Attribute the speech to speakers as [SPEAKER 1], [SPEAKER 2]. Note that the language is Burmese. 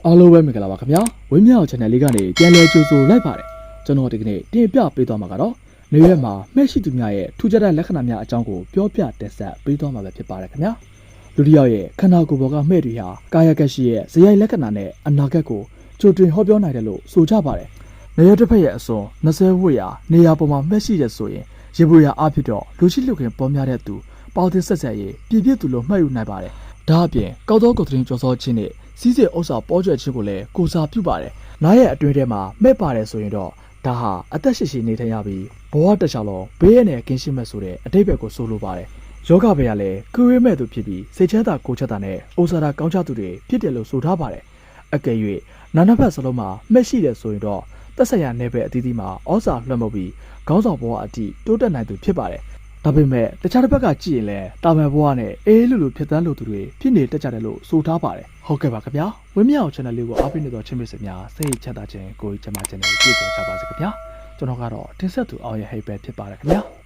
[SPEAKER 1] အားလုံးပဲမင်္ဂလာပါခင်ဗျာဝင်းမြောက် channel လေးကနေပြန်လည်ကြိုဆိုလိုက်ပါတယ်ကျွန်တော်ဒီကနေ့တင်ပြပေးသွားမှာကတော့နေရက်မှာမှက်ရှိသူများရဲ့ထူးခြားတဲ့လက္ခဏာများအကြောင်းကိုပြောပြတက်ဆက်ပေးသွားမှာပဲဖြစ်ပါတယ်ခင်ဗျာလူတစ်ယောက်ရဲ့ခန္ဓာကိုယ်ပေါ်ကမှဲ့တွေဟာကာယကက်ရှိရဲ့ဇယိုက်လက္ခဏာနဲ့အနာဂတ်ကိုကြိုတင်ဟောပြောနိုင်တယ်လို့ဆိုကြပါတယ်နေရက်တစ်ဖက်ရဲ့အစွန်20ဝတ်ရာနေရာပေါ်မှာမှက်ရှိတဲ့ဆိုရင်ရေပူရာအဖြစ်တော့လူရှိလူခင်ပေါ်များတဲ့သူပေါတင်ဆက်ဆက်ရေးပြည့်ပြည့်သူလို့မှတ်ယူနိုင်ပါတယ်ဒါအပြင်ကောက်သောကိုယ်သတင်းကြော်စောခြင်းနဲ့စီးစိမ်ဥစ္စာပေါ်ကျွဲခြင်းကိုလည်းကိုစားပြုပါတယ်။နားရဲ့အတွင်းထဲမှာမဲ့ပါတယ်ဆိုရင်တော့ဒါဟာအသက်ရှိရှိနေထိုင်ရပြီးဘဝတစ်လျှောက်လုံးဘေးရနဲ့ကင်းရှင်းမဲ့ဆိုတဲ့အတိတ်ဘက်ကိုဆိုလိုပါတယ်။ယောဂဘေးကလည်းကူရဲမဲ့သူဖြစ်ပြီးစိတ်ချမ်းသာကိုယ်ချက်သာနဲ့ဥစ္စာတာကောင်းချသူတွေဖြစ်တယ်လို့ဆိုထားပါတယ်။အကယ်၍နာနာဘက်စလုံးမှာမဲ့ရှိတယ်ဆိုရင်တော့သက်ဆိုင်ရာနယ်ပယ်အသီးသီးမှာဩဇာလွှမ်းမိုးပြီးခေါင်းဆောင်ဘဝအထိတိုးတက်နိုင်သူဖြစ်ပါတယ်။ဒါပေမဲ့တခြားတစ်ဘက်ကကြည့်ရင်လည်းတာမန်ဘဝနဲ့အေးလူလူဖြစ်တန်းလို့သူတွေဖြစ်နေတတ်ကြတယ်လို့ဆိုထားပါတယ်ဟုတ်ကဲ့ပါခင်ဗျာဝင်းမြောက် channel လေးကိုအားပေးနေတော့ချင်းမစ်စများစိတ်ချမ်းသာခြင်းကိုယ်ချမ်းသာခြင်းနဲ့ပြည့်စုံကြပါစေခင်ဗျာကျွန်တော်ကတော့တင်ဆက်သူအောင်ရဲ့ဟိတ်ပဲဖြစ်ပါတယ်ခင်ဗျာ